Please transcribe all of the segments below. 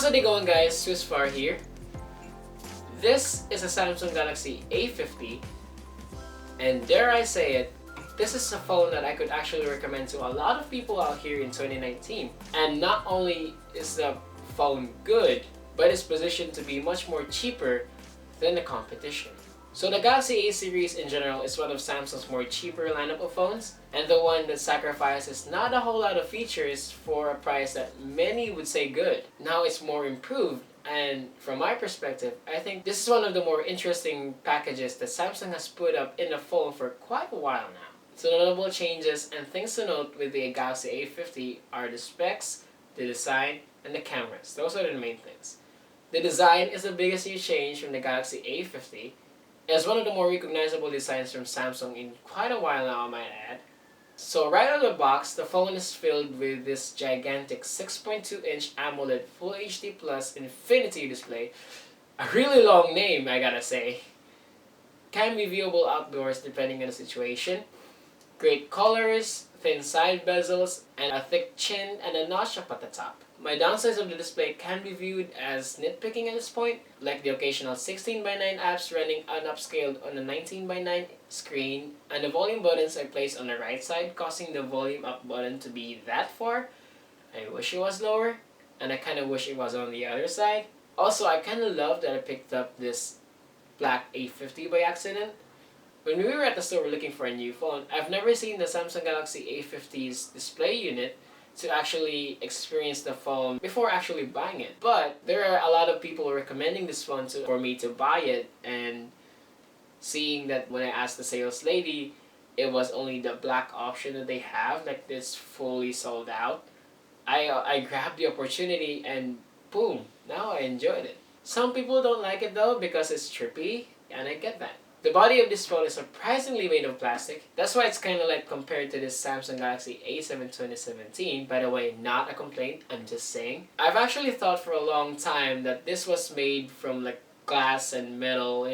How's it going, guys? Swiss Far here. This is a Samsung Galaxy A50, and dare I say it, this is a phone that I could actually recommend to a lot of people out here in 2019. And not only is the phone good, but it's positioned to be much more cheaper than the competition. So the Galaxy A series in general is one of Samsung's more cheaper lineup of phones, and the one that sacrifices not a whole lot of features for a price that many would say good. Now it's more improved, and from my perspective, I think this is one of the more interesting packages that Samsung has put up in the phone for quite a while now. So notable changes and things to note with the Galaxy A50 are the specs, the design, and the cameras. Those are the main things. The design is the biggest new change from the Galaxy A50. It's one of the more recognizable designs from Samsung in quite a while now, I might add. So right out of the box, the phone is filled with this gigantic 6.2-inch AMOLED Full HD Plus Infinity display. A really long name, I gotta say. Can be viewable outdoors depending on the situation. Great colors, thin side bezels, and a thick chin and a notch up at the top. My downsides of the display can be viewed as nitpicking at this point, like the occasional 16:9 apps running unupscaled on a 19:9 screen, and the volume buttons are placed on the right side, causing the volume up button to be that far. I wish it was lower, and I kinda wish it was on the other side. Also, I kinda love that I picked up this black A50 by accident. When we were at the store looking for a new phone, I've never seen the Samsung Galaxy A50's display unit to actually experience the phone before actually buying it. But there are a lot of people recommending this phone for me to buy it, and seeing that when I asked the sales lady, it was only the black option that they have, like this fully sold out. I grabbed the opportunity and boom, now I enjoyed it. Some people don't like it though because it's trippy, and I get that. The body of this phone is surprisingly made of plastic. That's why it's kind of like compared to this Samsung Galaxy A7 2017. By the way, not a complaint, I'm just saying. I've actually thought for a long time that this was made from like glass and metal,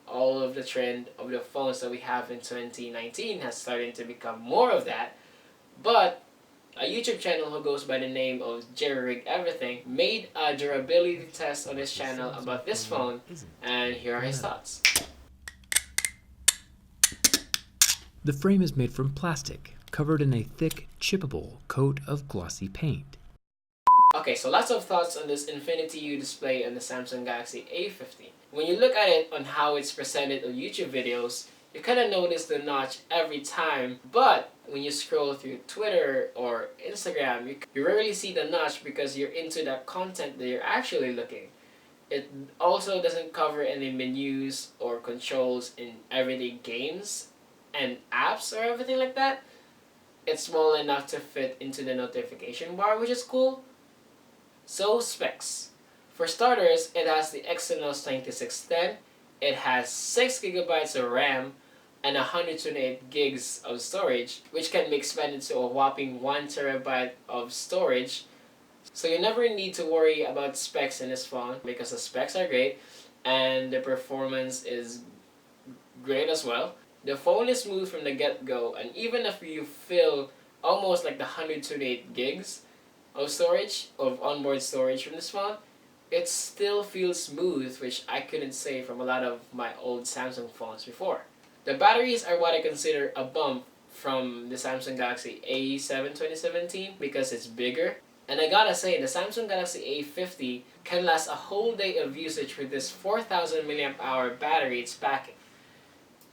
all of the trend of the phones that we have in 2019 has started to become more of that. But a YouTube channel who goes by the name of Jerry Everything made a durability test on his channel about this phone, and here are his thoughts. The frame is made from plastic, covered in a thick, chippable coat of glossy paint. Okay, so lots of thoughts on this Infinity U display on the Samsung Galaxy A50. When you look at it on how it's presented on YouTube videos, you kind of notice the notch every time, but when you scroll through Twitter or Instagram, you rarely see the notch because you're into that content that you're actually looking. It also doesn't cover any menus or controls in everyday games and apps or everything like that. It's small enough to fit into the notification bar, which is cool. So specs. For starters, it has the Exynos 9610. It has 6 GB of RAM and 128 gigs of storage, which can be expanded to a whopping 1 TB of storage. So you never need to worry about specs in this phone because the specs are great and the performance is great as well. The phone is smooth from the get-go, and even if you fill almost like the 128 gigs of storage, of onboard storage from this phone, it still feels smooth, which I couldn't say from a lot of my old Samsung phones before. The batteries are what I consider a bump from the Samsung Galaxy A7 2017 because it's bigger. And I gotta say, the Samsung Galaxy A50 can last a whole day of usage with this 4000 mAh battery it's packing.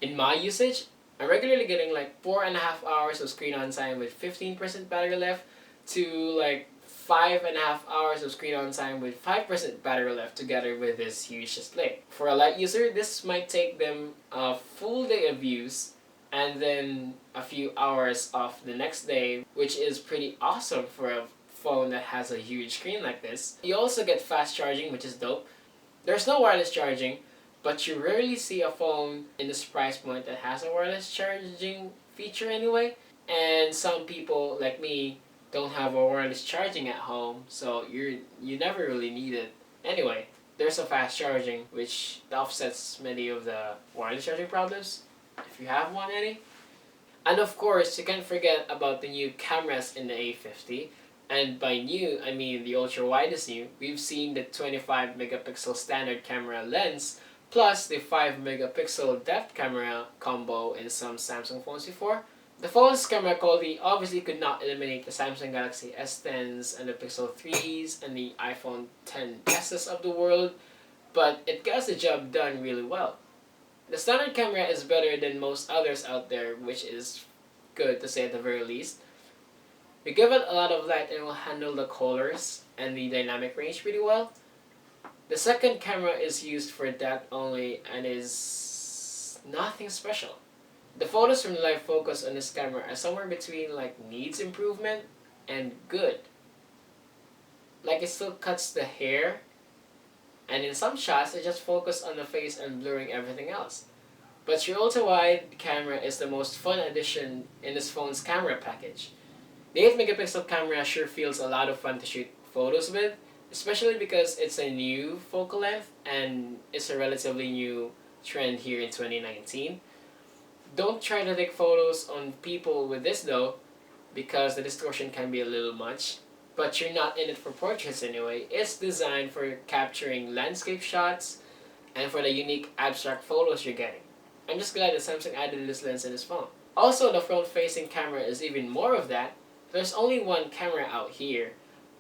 In my usage, I'm regularly getting like 4.5 hours of screen on time with 15% battery left to like 5.5 hours of screen on time with 5% battery left together with this huge display. For a light user, this might take them a full day of use and then a few hours off the next day, which is pretty awesome for a phone that has a huge screen like this. You also get fast charging, which is dope. There's no wireless charging, but you rarely see a phone in this price point that has a wireless charging feature anyway. And some people, like me, don't have a wireless charging at home, so you never really need it. Anyway, there's a fast charging, which offsets many of the wireless charging problems, if you have any. And of course, you can't forget about the new cameras in the A50. And by new, I mean the ultra wide is new. We've seen the 25 megapixel standard camera lens plus the 5 megapixel depth camera combo in some Samsung phones before. The phone's camera quality obviously could not eliminate the Samsung Galaxy S10s and the Pixel 3s and the iPhone 10s of the world, but it gets the job done really well. The standard camera is better than most others out there, which is good to say at the very least. We give it a lot of light and it will handle the colors and the dynamic range pretty well. The second camera is used for that only and is nothing special. The photos from live focus on this camera are somewhere between like needs improvement and good. Like it still cuts the hair, and in some shots it just focuses on the face and blurring everything else. But your ultra wide camera is the most fun addition in this phone's camera package. The 8 megapixel camera sure feels a lot of fun to shoot photos with, especially because it's a new focal length and it's a relatively new trend here in 2019. Don't try to take photos on people with this though, because the distortion can be a little much. But you're not in it for portraits anyway. It's designed for capturing landscape shots and for the unique abstract photos you're getting. I'm just glad that Samsung added this lens in this phone. Also, the front-facing camera is even more of that. There's only one camera out here,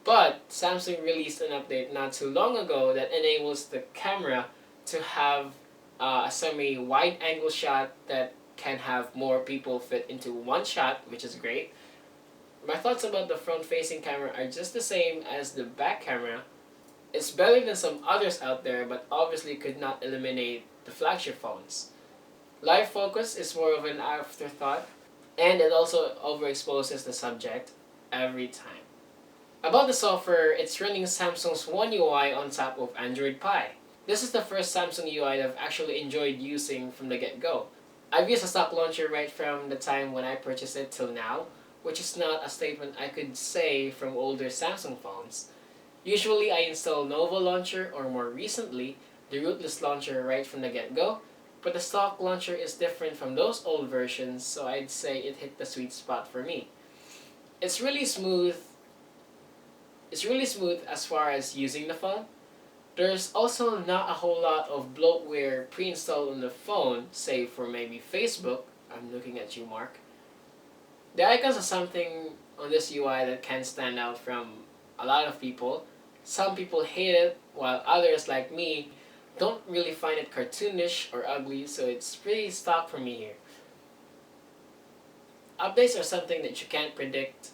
but Samsung released an update not too long ago that enables the camera to have a semi-wide angle shot that can have more people fit into one shot, which is great. My thoughts about the front-facing camera are just the same as the back camera. It's better than some others out there, but obviously could not eliminate the flagship phones. Live focus is more of an afterthought, and it also overexposes the subject every time. About the software, it's running Samsung's One UI on top of Android Pie. This is the first Samsung UI that I've actually enjoyed using from the get-go. I've used a stock launcher right from the time when I purchased it till now, which is not a statement I could say from older Samsung phones. Usually I install Nova Launcher or more recently, the rootless launcher right from the get-go, but the stock launcher is different from those old versions, so I'd say it hit the sweet spot for me. It's really smooth as far as using the phone. There's also not a whole lot of bloatware pre-installed on the phone, save for maybe Facebook. I'm looking at you, Mark. The icons are something on this UI that can stand out from a lot of people. Some people hate it, while others, like me, don't really find it cartoonish or ugly, so it's pretty stock for me here. Updates are something that you can't predict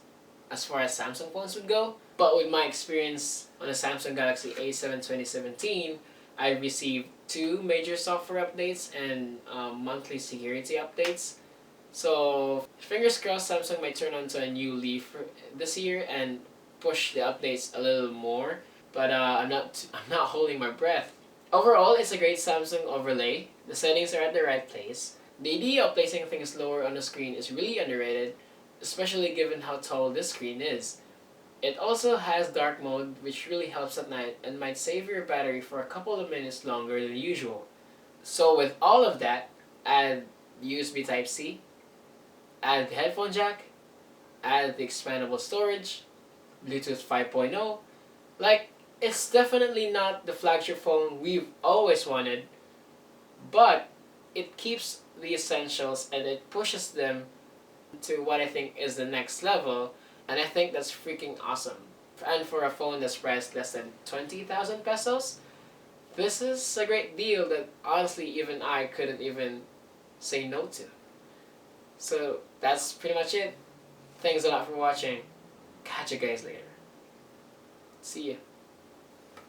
as far as Samsung phones would go, but with my experience on the Samsung Galaxy A7 2017, I received 2 major software updates and monthly security updates. So fingers crossed Samsung might turn onto a new leaf this year and push the updates a little more, but I'm not holding my breath. Overall, it's a great Samsung overlay. The settings are at the right place. The idea of placing things lower on the screen is really underrated, especially given how tall this screen is. It also has dark mode, which really helps at night and might save your battery for a couple of minutes longer than usual. So with all of that, add USB Type-C, add the headphone jack, add the expandable storage, Bluetooth 5.0. Like, it's definitely not the flagship phone we've always wanted, but it keeps the essentials and it pushes them to what I think is the next level, and I think that's freaking awesome. And for a phone that's priced less than 20,000 pesos, this is a great deal that honestly even I couldn't even say no to. So that's pretty much it. Thanks a lot for watching. Catch you guys later. See ya.